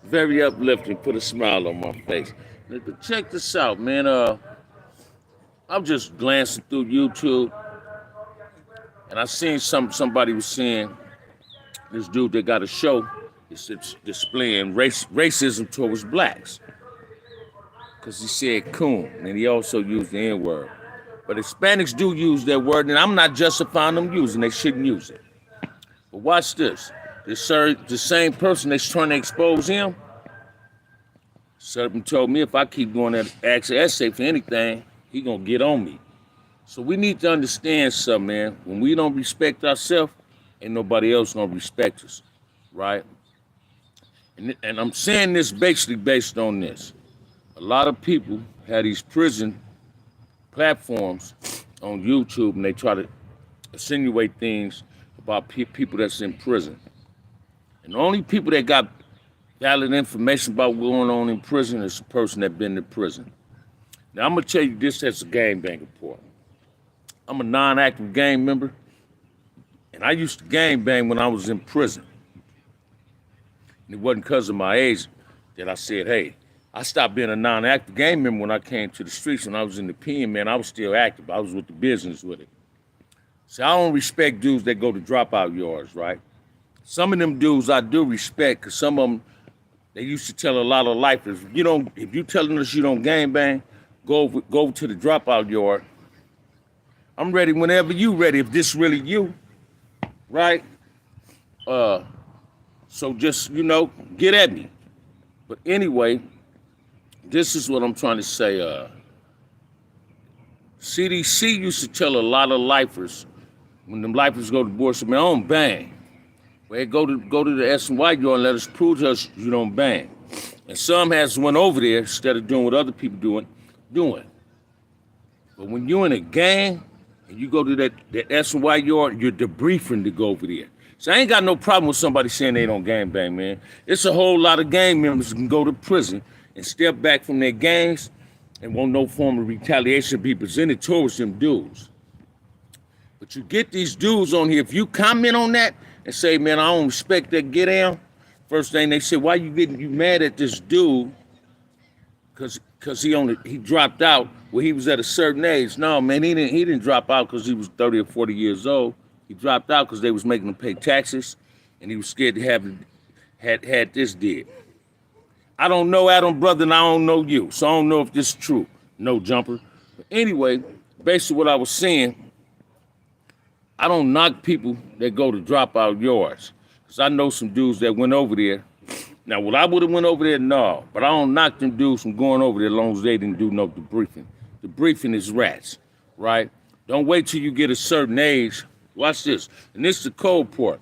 very uplifting, put a smile on my face. But check this out, man. I'm just glancing through YouTube, and I seen somebody was saying this dude that got a show is displaying racism towards blacks, because he said coon, and he also used the N word. But Hispanics do use that word, and I'm not justifying them using. They shouldn't use it. But watch this. The same person that's trying to expose him, Serpent told me if I keep going at ask essay for anything, he gonna get on me. So we need to understand something, man. When we don't respect ourselves, ain't nobody else gonna respect us, right? And I'm saying this basically based on this. A lot of people have these prison platforms on YouTube, and they try to insinuate things about people that's in prison. And the only people that got valid information about what's going on in prison is the person that been in prison. Now, I'm going to tell you this as a gangbang report. I'm a non-active gang member, and I used to gangbang when I was in prison. And it wasn't because of my age that I said, hey, I stopped being a non-active gang member when I came to the streets. When I was in the pen, man, I was still active. I was with the business with it. So I don't respect dudes that go to dropout yards, right? Some of them dudes I do respect, because some of them, they used to tell a lot of lifers, if you telling us you don't gangbang, go over to the dropout yard. I'm ready whenever you ready, if this really you, right? So just, get at me. But anyway, this is what I'm trying to say. CDC used to tell a lot of lifers, when them lifers go to board, say, man, I don't bang. Well, go to the S&Y yard and let us prove to us you don't bang. And some has went over there instead of doing what other people doing. But when you're in a gang and you go to that S&Y yard, you're debriefing to go over there. So I ain't got no problem with somebody saying they don't gang bang, man. It's a whole lot of gang members who can go to prison and step back from their gangs and won't no form of retaliation be presented towards them dudes. But you get these dudes on here, if you comment on that and say, man, I don't respect that get down, first thing they say, why you mad at this dude? Because he dropped out when he was at a certain age. No, man, he didn't drop out because he was 30 or 40 years old. He dropped out because they was making him pay taxes, and he was scared to had this did. I don't know Adam, brother, and I don't know you, so I don't know if this is true. No jumper. But anyway, basically what I was saying, I don't knock people that go to dropout yards, because I know some dudes that went over there. Now, would I would have went over there? No, but I don't knock them dudes from going over there as long as they didn't do no debriefing. Debriefing is rats, right? Don't wait till you get a certain age. Watch this, and this is the cold part.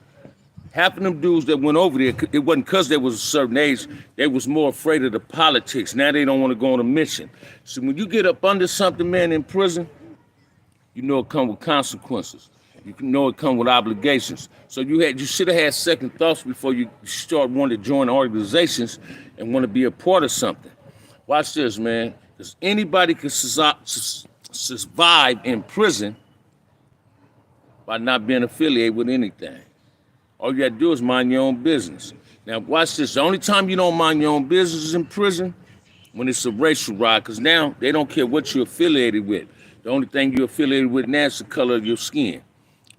Half of them dudes that went over there, it wasn't because they was a certain age, they was more afraid of the politics. Now they don't want to go on a mission. So when you get up under something, man, in prison, you know it come with consequences. You know it come with obligations. So you should have had second thoughts before you start wanting to join organizations and want to be a part of something. Watch this, man, because anybody can survive in prison by not being affiliated with anything. All you got to do is mind your own business. Now, watch this. The only time you don't mind your own business is in prison, when it's a racial riot, because now they don't care what you're affiliated with. The only thing you're affiliated with now is the color of your skin,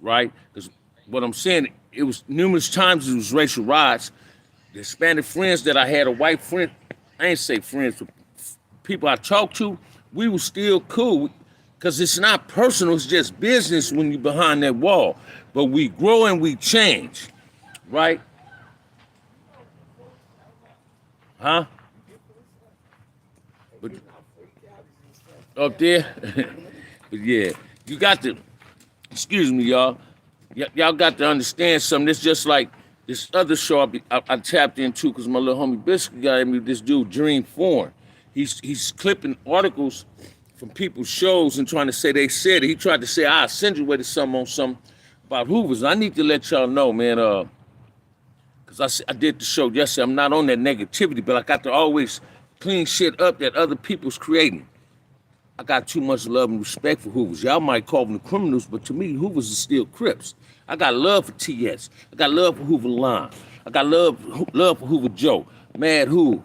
right? Because what I'm saying, it was numerous times it was racial riots. The Hispanic friends that I had, a white friend, I ain't say friends, but people I talked to, we were still cool. Because it's not personal, it's just business when you're behind that wall. But we grow and we change, right? Huh? But up there? But yeah, you got to, excuse me, y'all. Y'all got to understand something. It's just like this other show I tapped into because my little homie Biscuit got me, this dude, Dream Foreign. He's clipping articles from people's shows and trying to say they said it. He tried to say I accentuated something on something about Hoovers. I need to let y'all know, man, because I did the show yesterday. I'm not on that negativity, but I got to always clean shit up that other people's creating. I got too much love and respect for Hoovers. Y'all might call them the criminals, but to me, Hoovers is still Crips. I got love for TS. I got love for Hoover Line. I got love for Hoover Joe. Mad Who.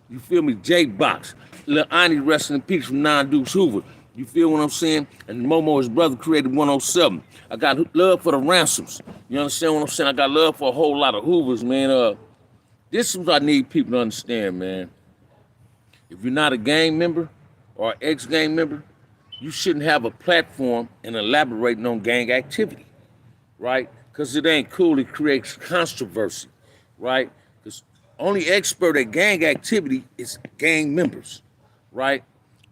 You feel me? J-Box. Lil Ani resting in peace from Nine Dukes Hoover. You feel what I'm saying? And Momo, his brother, created 107. I got love for the Ransoms. You understand what I'm saying? I got love for a whole lot of Hoovers, man. This is what I need people to understand, man. If you're not a gang member or an ex-gang member, you shouldn't have a platform and elaborating on gang activity, right? Because it ain't cool. It creates controversy, right? Because only expert at gang activity is gang members, right?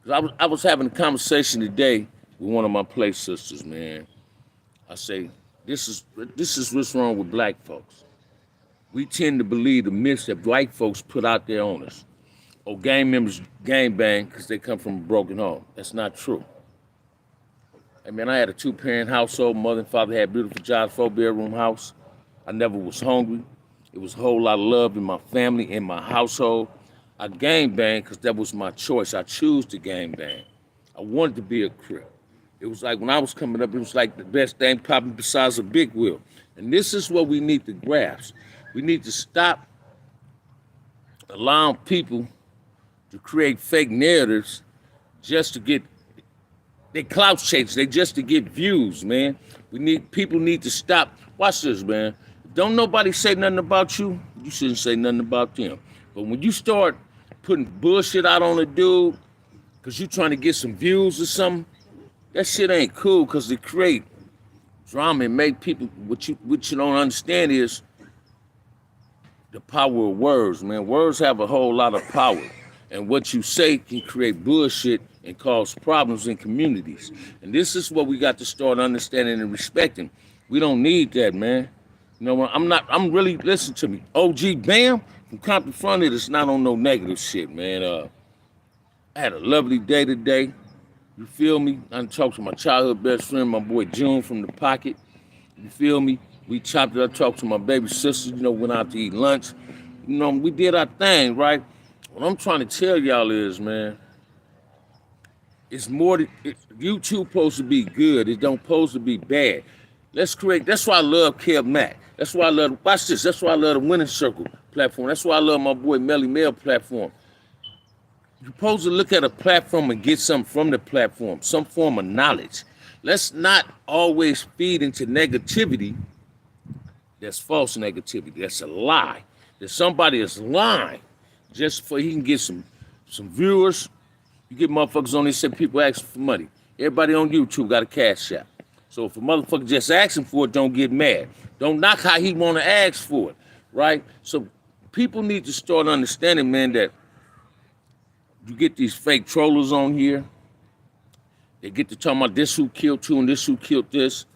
Because I was having a conversation today with one of my play sisters, man. I say, this is what's wrong with black folks. We tend to believe the myths that white folks put out there on us. Oh, gang members gang bang because they come from a broken home. That's not true. I mean, I had a 2-parent household. Mother and father had beautiful jobs, 4-bedroom house. I never was hungry. It was a whole lot of love in my family, in my household. I gang bang because that was my choice. I choose to gang bang. I wanted to be a Crip. It was like when I was coming up, it was like the best thing popping besides a big wheel. And this is what we need to grasp. We need to stop allowing people to create fake narratives just to get they clout chase. They just to get views, man. People need to stop. Watch this, man. Don't nobody say nothing about you. You shouldn't say nothing about them. But when you start putting bullshit out on a dude because you trying to get some views or something, that shit ain't cool because it create drama and make people, what you don't understand is the power of words, man. Words have a whole lot of power. And what you say can create bullshit and cause problems in communities. And this is what we got to start understanding and respecting. We don't need that, man. You know, I'm really, listen to me. OG Bam from Compton Fronted is not on no negative shit, man. I had a lovely day today. You feel me? I talked to my childhood best friend, my boy June from the Pocket. You feel me? We chopped it up, talked to my baby sister, you know, went out to eat lunch. You know, we did our thing, right? What I'm trying to tell y'all is, man, it's more, YouTube supposed to be good. It don't supposed to be bad. That's why I love Kev Mack. That's why I love, watch this, that's why I love the Winning Circle platform. That's why I love my boy Melly Mel platform. You're supposed to look at a platform and get something from the platform, some form of knowledge. Let's not always feed into negativity. That's false negativity. That's a lie. That somebody is lying just so he can get some viewers. You get motherfuckers on there, say people asking for money. Everybody on YouTube got a cash app. So if a motherfucker just asking for it, don't get mad. Don't knock how he want to ask for it, right? So people need to start understanding, man, that you get these fake trollers on here. They get to talking about this who killed two and this who killed this.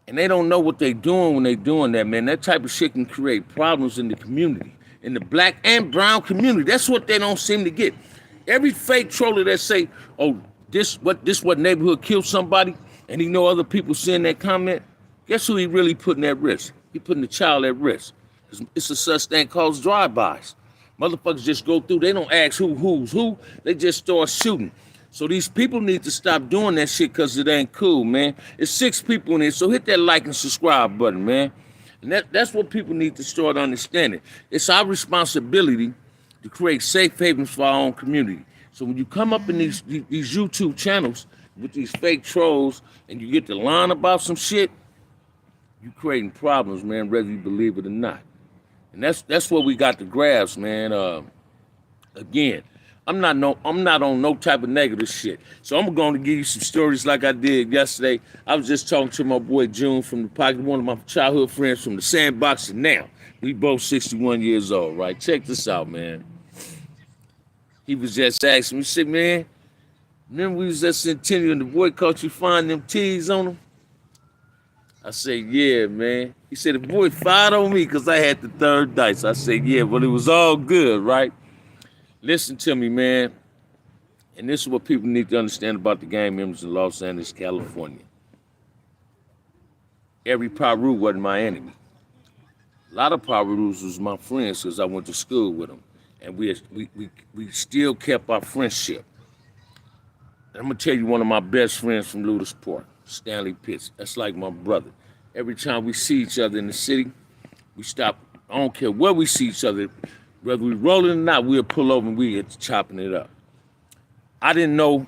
And they don't know what they doing when they doing that, man. That type of shit can create problems in the community, in the black and brown community. That's what they don't seem to get. Every fake troller that say, oh, this what neighborhood killed somebody, and he know other people seeing that comment, guess who he really putting at risk? He putting the child at risk. It's a such thing called drive-bys. Motherfuckers just go through, they don't ask who's who, they just start shooting. So these people need to stop doing that shit because it ain't cool, man. It's 6 people in here, so hit that like and subscribe button, man. And that's what people need to start understanding. It's our responsibility to create safe havens for our own community. So when you come up in these YouTube channels with these fake trolls and you get to line about some shit, you creating problems, man, whether you believe it or not. And that's what we got to grasp, man. Again, I'm not on no type of negative shit. So I'm going to give you some stories like I did yesterday. I was just talking to my boy June from the Pocket, one of my childhood friends from the Sandbox, and now we both 61 years old, right? Check this out, man. He was just asking me, he said, man, remember we was at Centennial and the boy caught you finding them T's on him? I said, yeah, man. He said, the boy fired on me because I had the third dice. I said, yeah, but it was all good, right? Listen to me, man. And this is what people need to understand about the gang members in Los Angeles, California. Every Paru wasn't my enemy. A lot of Parus was my friends because I went to school with them. And we still kept our friendship. And I'm going to tell you one of my best friends from Ludus Park, Stanley Pitts. That's like my brother. Every time we see each other in the city, we stop. I don't care where we see each other. Whether we rolling or not, we'll pull over and we get to chopping it up. I didn't know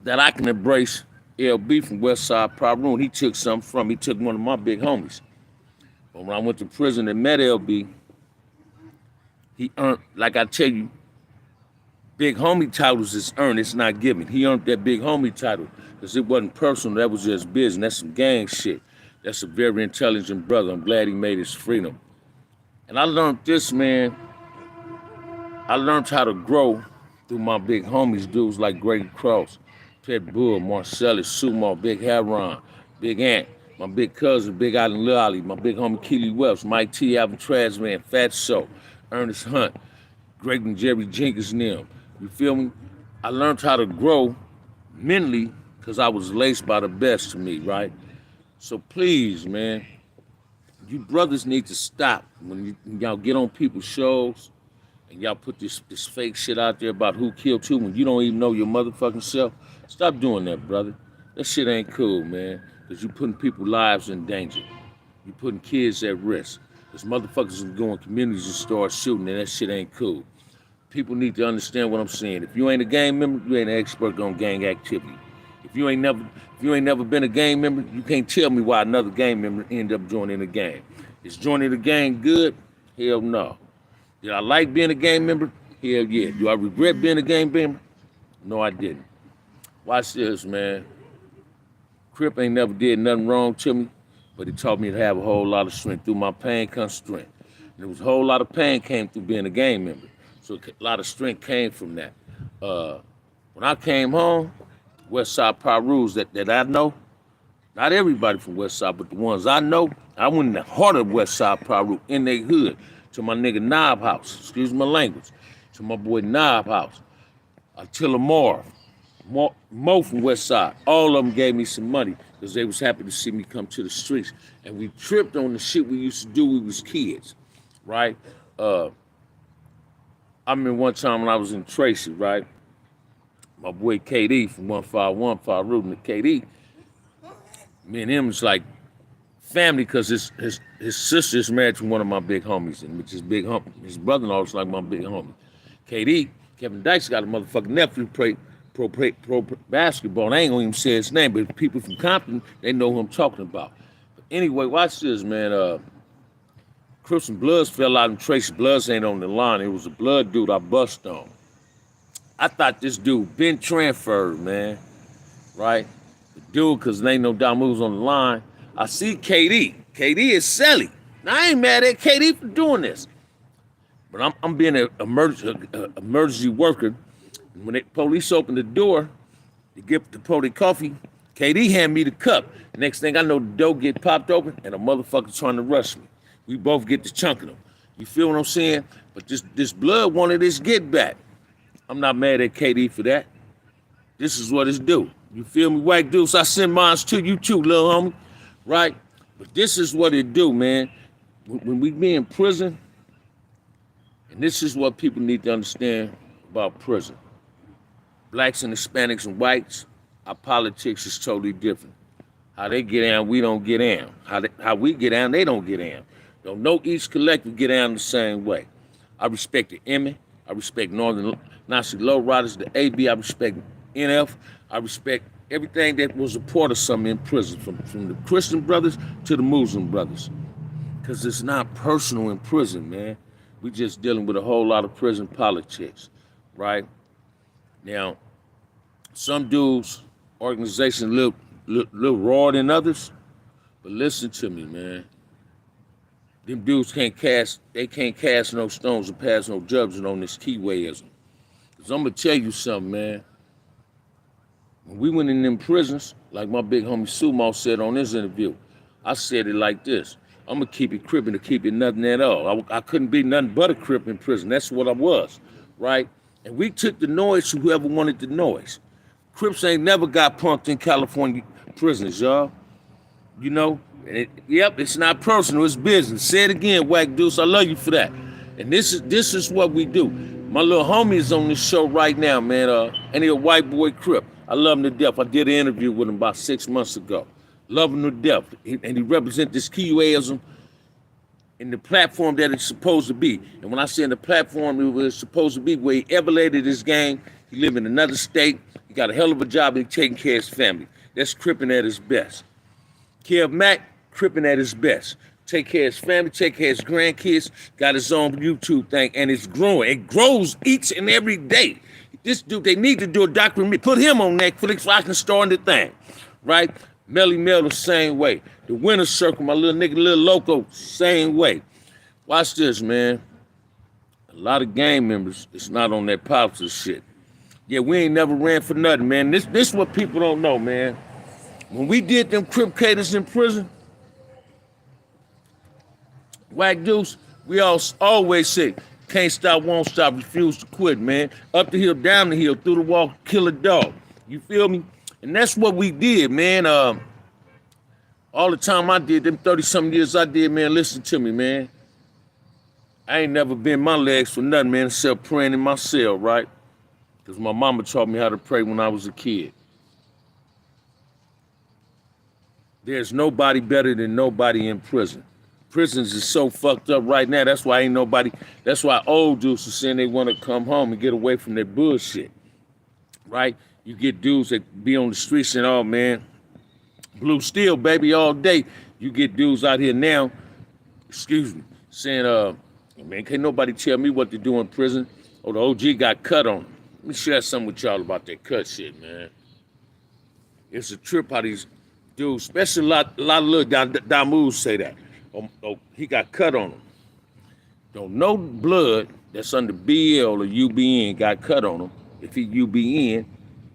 that I can embrace LB from Westside Peru. He took something from me. He took one of my big homies. But when I went to prison and met LB, he earned, like I tell you, big homie titles is earned, it's not given. He earned that big homie title because it wasn't personal, that was just business. That's some gang shit. That's a very intelligent brother. I'm glad he made his freedom. And I learned this, man. I learned how to grow through my big homies, dudes like Grady Cross, Pet Bull, Marcellus, Sumo, Big Heron, Big Ant, my big cousin, Big Island Lil Ali, my big homie Keely Wells, Mike T, Alvin Trasman, Fat So, Ernest Hunt, Greg and Jerry Jenkins and them. You feel me? I learned how to grow mentally because I was laced by the best to me, right? So please, man, you brothers need to stop when y'all get on people's shows and y'all put this fake shit out there about who killed who when you don't even know your motherfucking self. Stop doing that, brother. That shit ain't cool, man, because you putting people's lives in danger. You putting kids at risk. Because motherfuckers can go in communities and start shooting, and that shit ain't cool. People need to understand what I'm saying. If you ain't a gang member, you ain't an expert on gang activity. If you ain't never been a gang member, you can't tell me why another gang member ended up joining a gang. Is joining the gang good? Hell no. Did I like being a gang member? Hell yeah. Do I regret being a gang member? No, I didn't. Watch this, man. Crip ain't never did nothing wrong to me, but he taught me to have a whole lot of strength. Through my pain comes strength. And there was a whole lot of pain came through being a gang member. So a lot of strength came from that. When I came home, Westside Perus that I know, not everybody from Westside, but the ones I know, I went in the heart of Westside Peru, in their hood, to my nigga Knob House, excuse my language, to my boy Knob House, Attila Moore, Mo from Westside. All of them gave me some money because they was happy to see me come to the streets. And we tripped on the shit we used to do when we was kids, right? I remember one time when I was in Tracy, right? My boy KD from 151 Farouk and KD, me and him was like family because his sister is married to one of my big homies, and which is big homie. His brother-in-law was like my big homie. KD, Kevin Dykes got a motherfucking nephew play pro basketball. And I ain't gonna even say his name, but people from Compton, they know who I'm talking about. But anyway, watch this, man. Crips and Bloods fell out in Tracy. Bloods ain't on the line. It was a blood dude I bust on. I thought this dude been transferred, man, right? The dude, because there ain't no down moves on the line. I see KD. KD is Sally. Now, I ain't mad at KD for doing this. But I'm being an emergency worker. And when the police opened the door to get the police coffee, KD handed me the cup. The next thing I know, the door get popped open and a motherfucker trying to rush me. We both get to chunking them. You feel what I'm saying? But this blood wanted this get back. I'm not mad at KD for that. This is what it's do. You feel me? White dudes, I send mines to you too, little homie. Right? But this is what it do, man. When we be in prison, and this is what people need to understand about prison. Blacks and Hispanics and whites, our politics is totally different. How they get down, we don't get down. How we get down, they don't get down. Don't know each collective get down the same way. I respect the Emmy. I respect Northern Nazi Low Riders, the AB. I respect NF. I respect everything that was a part of something in prison, from the Christian brothers to the Muslim brothers. Because it's not personal in prison, man. We just dealing with a whole lot of prison politics, right? Now, some dudes, organizations little raw than others, but listen to me, man. Them dudes can't cast no stones and pass no judgment on this keywayism. Because I'm going to tell you something, man. When we went in them prisons, like my big homie Sumo said on this interview, I said it like this. I'm going to keep it crippin' to keep it nothing at all. I couldn't be nothing but a crip in prison. That's what I was, right? And we took the noise to whoever wanted the noise. Crips ain't never got punked in California prisons, y'all. You know? Yep, it's not personal, it's business. Say it again, Whack Deuce, I love you for that. And this is what we do. My little homie is on this show right now, man. And he a white boy Crip. I love him to death. I did an interview with him about 6 months ago. Love him to death. And he represents this Kiyuism in the platform that it's supposed to be. And when I say in the platform it was supposed to be, where he elevated his game, he live in another state, he got a hell of a job, and he taking care of his family. That's Crippin' at his best. Kev Mack, Crippin' at his best. Take care of his family, take care of his grandkids, got his own YouTube thing, and it's growing. It grows each and every day. This dude, they need to do a documentary, put him on Netflix so I can star in the thing, right? Melly Mel the same way. The Winner's Circle, my little nigga, Little Loco, same way. Watch this, man. A lot of gang members, it's not on that politics shit. Yeah, we ain't never ran for nothing, man. This is what people don't know, man. When we did them Crip Caters in prison, Whack Deuce, we always say, can't stop, won't stop, refuse to quit, man. Up the hill, down the hill, through the wall, kill a dog. You feel me? And that's what we did, man. All the time I did, them 30-something years I did, man, listen to me, man. I ain't never bent my legs for nothing, man, except praying in my cell, right? Because my mama taught me how to pray when I was a kid. There's nobody better than nobody in prison. Prisons is so fucked up right now. That's why ain't nobody, that's why old dudes are saying they want to come home and get away from that bullshit, right? You get dudes that be on the streets and, oh, man, blue steel, baby, all day. You get dudes out here now, excuse me, saying, man, can't nobody tell me what to do in prison. Oh, the OG got cut on him. Let me share something with y'all about that cut shit, man. It's a trip how these dudes, especially a lot of little Damus say that. Oh, he got cut on him. Don't no blood that's under BL or UBN got cut on him if he UBN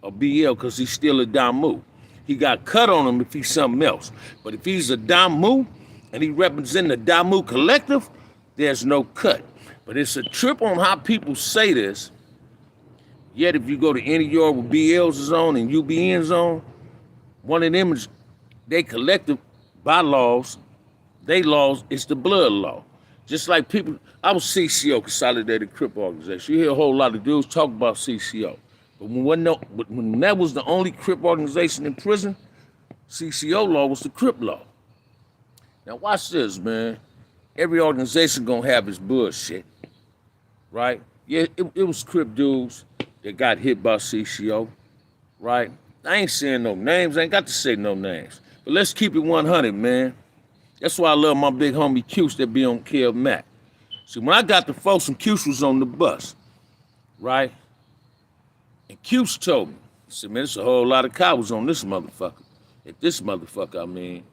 or BL because he's still a Damu. He got cut on him if he's something else. But if he's a Damu and he represents the Damu collective, there's no cut. But it's a trip on how people say this. Yet if you go to any yard with BL's is on and UBN's on, one of them is they collective bylaws. They laws, it's the blood law. Just like people, I was CCO, Consolidated Crip Organization. You hear a whole lot of dudes talk about CCO. But when that was the only Crip organization in prison, CCO law was the Crip law. Now watch this, man. Every organization gonna have its bullshit, right? Yeah, it was Crip dudes that got hit by CCO, right? I ain't saying no names, I ain't got to say no names. But let's keep it 100, man. That's why I love my big homie Cuse that be on Kev Mack. See, when I got the folks from Cuse was on the bus, right? And Cuse told me, he said, man, there's a whole lot of cowards on this motherfucker. If this motherfucker, I mean.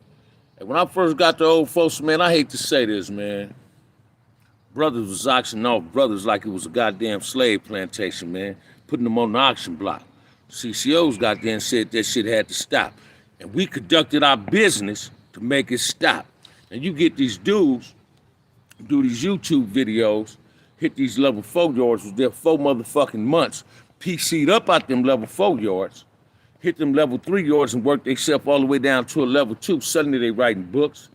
And when I first got the old folks, man, I hate to say this, man. Brothers was auctioning off brothers like it was a goddamn slave plantation, man. Putting them on the auction block. CCOs got there and said that shit had to stop. And we conducted our business to make it stop. And you get these dudes, do these YouTube videos, hit these level 4 yards, was there 4 motherfucking months, PC'd up out them level 4 yards, hit them level 3 yards and worked themselves all the way down to a level 2. Suddenly they writing books.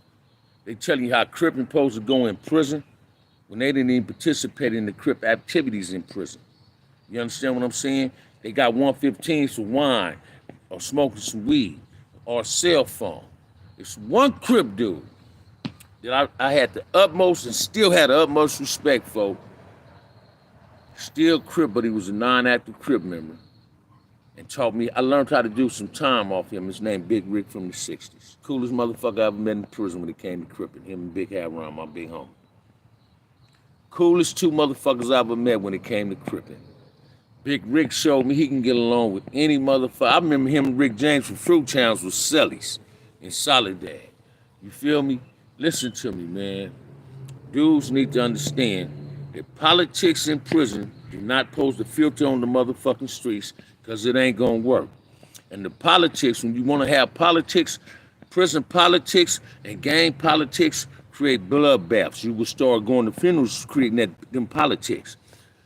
They telling you how Crip supposed to go in prison when they didn't even participate in the Crip activities in prison. You understand what I'm saying? They got 115s for wine or smoking some weed or a cell phone. It's one Crip dude that I had the utmost and still had the utmost respect for. Still Crip, but he was a non-active Crip member. And taught me, I learned how to do some time off him. His name Big Rick from the 60s. Coolest motherfucker I ever met in prison when it came to Crippin'. Him and Big Harold, my big homie. Coolest 2 motherfuckers I ever met when it came to Crippin'. Big Rick showed me he can get along with any motherfucker. I remember him and Rick James from Fruit Towns with Sellies in Soledad. You feel me? Listen to me, man. Dudes need to understand that politics in prison do not pose the filter on the motherfucking streets because it ain't gonna work. And the politics, when you want to have politics, prison politics and gang politics create bloodbaths. You will start going to funerals creating them politics.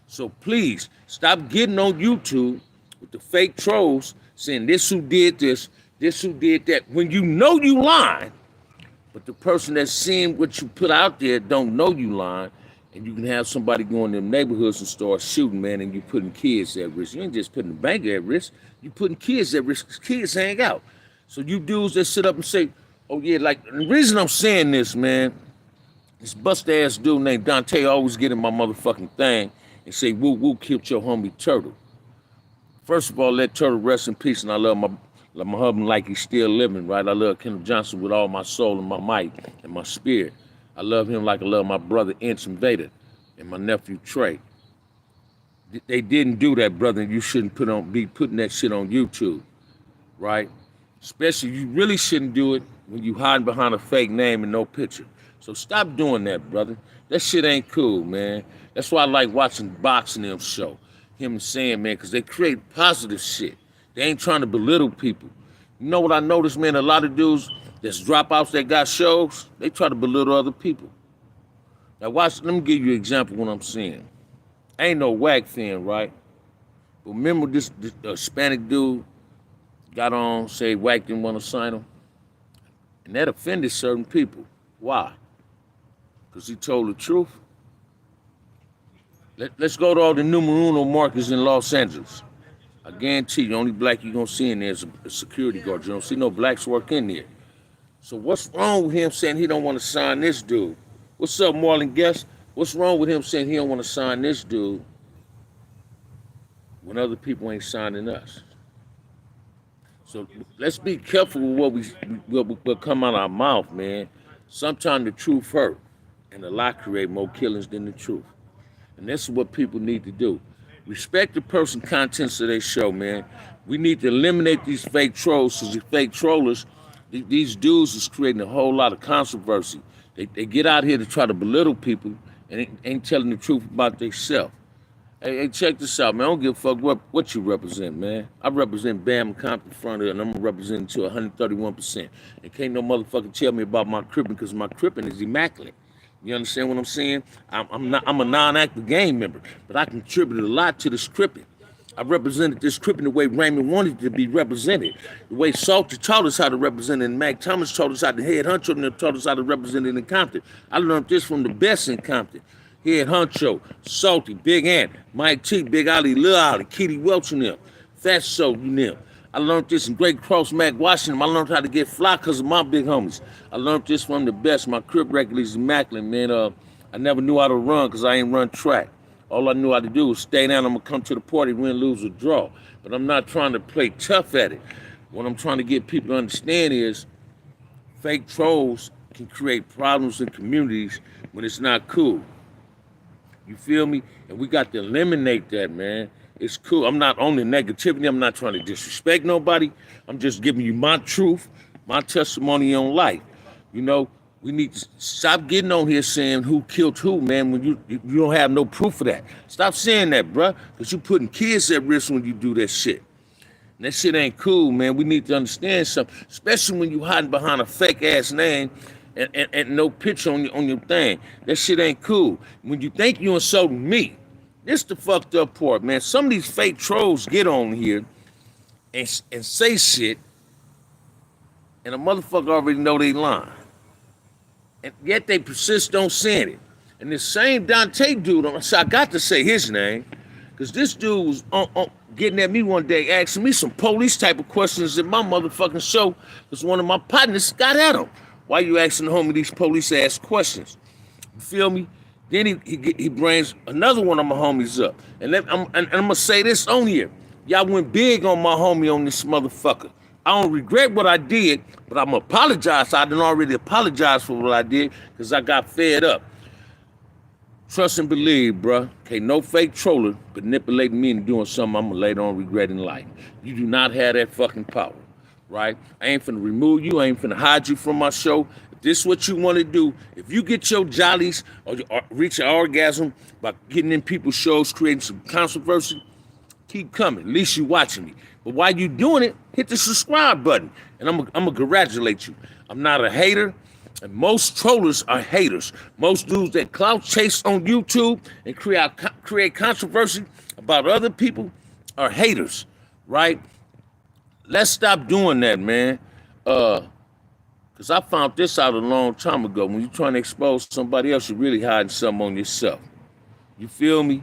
So please, stop getting on YouTube with the fake trolls saying this who did this who did that. When you know you lying, but the person that's seeing what you put out there don't know you lying, and you can have somebody go in them neighborhoods and start shooting, man, and you putting kids at risk. You ain't just putting the bank at risk. You putting kids at risk because kids hang out. So you dudes that sit up and say, oh yeah, like, the reason I'm saying this, man, This bust-ass dude named Dante always get in my motherfucking thing and say, woo, woo, killed your homie Turtle. First of all, let Turtle rest in peace, and I love my husband like he's still living, right? I love Kenneth Johnson with all my soul and my might and my spirit. I love him like I love my brother Inch and Vader and my nephew Trey. They didn't do that, brother, and you shouldn't be putting that shit on YouTube, right? Especially, you really shouldn't do it when you hiding behind a fake name and no picture. So stop doing that, brother. That shit ain't cool, man. That's why I like watching boxing them show. Him and Sam, man, because they create positive shit. They ain't trying to belittle people. You know what I noticed, man? A lot of dudes that's dropouts that got shows, they try to belittle other people. Now watch, let me give you an example of what I'm saying. I ain't no whack fan, right? But remember this Hispanic dude got on, say Wack didn't want to sign him? And that offended certain people. Why? Because he told the truth? Let's go to all the numero uno markets in Los Angeles. I guarantee you, the only black you're going to see in there is a security guard. You don't see no blacks work in there. So what's wrong with him saying he don't want to sign this dude? What's up, Marlon Guest? What's wrong with him saying he don't want to sign this dude when other people ain't signing us? So let's be careful with what come out of our mouth, man. Sometimes the truth hurt, and the lie create more killings than the truth. And this is what people need to do. Respect the person contents of their show, man. We need to eliminate these fake trolls, because these fake trollers, these dudes is creating a whole lot of controversy. They get out here to try to belittle people and ain't telling the truth about themselves. Hey, check this out, man. I don't give a fuck what you represent, man. I represent Bam and Compton Front End, and I'm representing to 131%. And can't no motherfucker tell me about my cripping, because my cripping is immaculate. You understand what I'm saying? I'm a non-active gang member, but I contributed a lot to this cripping. I represented this cripping the way Raymond wanted it to be represented, the way Salty taught us how to represent it, and Mac Thomas taught us how to head honcho, and taught us how to represent it in Compton. I learned this from the best in Compton. Head honcho, Salty, Big Ant, Mike T, Big Ali, Lil Ali, Kitty Welch and them, Fat Soul, you them. I learned this in Great Cross, Mac Washington. I learned how to get fly because of my big homies. I learned this from the best. My crib record is immaculate, man. I never knew how to run because I ain't run track. All I knew how to do was stay down. I'm going to come to the party, win, lose, or draw. But I'm not trying to play tough at it. What I'm trying to get people to understand is fake trolls can create problems in communities when it's not cool. You feel me? And we got to eliminate that, man. It's cool. I'm not on the negativity. I'm not trying to disrespect nobody. I'm just giving you my truth, my testimony on life. You know, we need to stop getting on here saying who killed who, man, when you don't have no proof of that. Stop saying that, bruh, because you're putting kids at risk when you do that shit. And that shit ain't cool, man. We need to understand something, especially when you hiding behind a fake-ass name and no picture on your thing. That shit ain't cool. When you think you insulting me, this the fucked up part, man. Some of these fake trolls get on here and say shit, and a motherfucker already know they lying. And yet they persist on saying it. And this same Dante dude, so I got to say his name, because this dude was getting at me one day, asking me some police type of questions in my motherfucking show, because one of my partners got at him. Why you asking the homie these police ass questions? You feel me? Then he brings another one of my homies up. And I'm going to say this on here. Y'all went big on my homie on this motherfucker. I don't regret what I did, but I'm going to apologize. I didn't already apologize for what I did because I got fed up. Trust and believe, bruh. Okay, no fake troller manipulating me into doing something I'm going to later on regret in life. You do not have that fucking power, right? I ain't finna remove you. I ain't finna hide you from my show. This is what you want to do. If you get your jollies or reach an orgasm by getting in people's shows, creating some controversy, keep coming. At least you watching me. But while you doing it, hit the subscribe button. And I'm going to congratulate you. I'm not a hater. And most trollers are haters. Most dudes that clout chase on YouTube and create controversy about other people are haters, right? Let's stop doing that, man. Because I found this out a long time ago. When you're trying to expose somebody else, you're really hiding something on yourself. You feel me?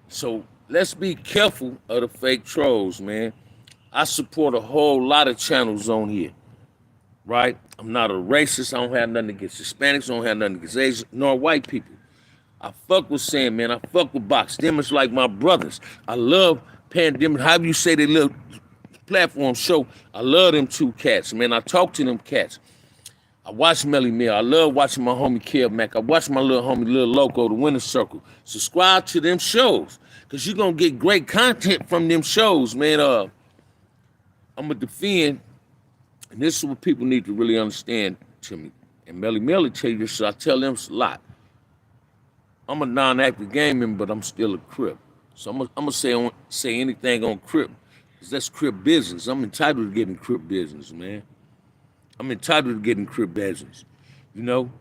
So let's be careful of the fake trolls, man. I support a whole lot of channels on here. right? I'm not a racist. I don't have nothing against Hispanics. I don't have nothing against Asians, nor white people. I fuck with Sam, man. I fuck with Box. Them is like my brothers. I love Pandemic. How you say they little platform show? I love them two cats, man. I talk to them cats. I watch Melly Mill. I love watching my homie Kev Mack. I watch my little homie Lil Loco, The Winner Circle. Subscribe to them shows, because you're going to get great content from them shows, man. I'm going to defend, and this is what people need to really understand to me. And Melly Mill will tell you this, so I tell them a lot. I'm a non-active gang member, but I'm still a Crip. So I'm gonna say anything on Crip, because that's Crip business. I'm entitled to getting Crip business, man. I'm entitled to getting Crip business, you know?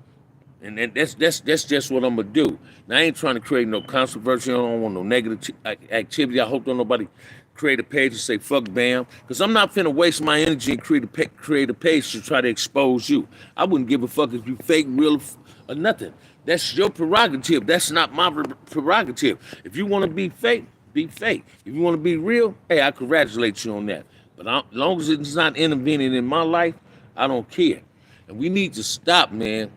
And that's just what I'm gonna do. Now, I ain't trying to create no controversy. I don't want no negative activity. I hope don't nobody create a page and say fuck Bam, because I'm not finna waste my energy and create a page to try to expose you. I wouldn't give a fuck if you fake, real, or nothing. That's your prerogative. That's not my prerogative. If you want to be fake, be fake. If you want to be real, hey, I congratulate you on that. But as long as it's not intervening in my life, I don't care. And we need to stop, man,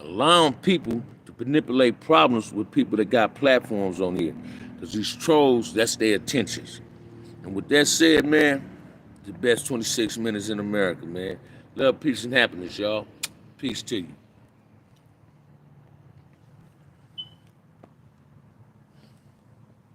allowing people to manipulate problems with people that got platforms on here. Because these trolls, that's their intentions. And with that said, man, the best 26 minutes in America, man. Love, peace, and happiness, y'all. Peace to you.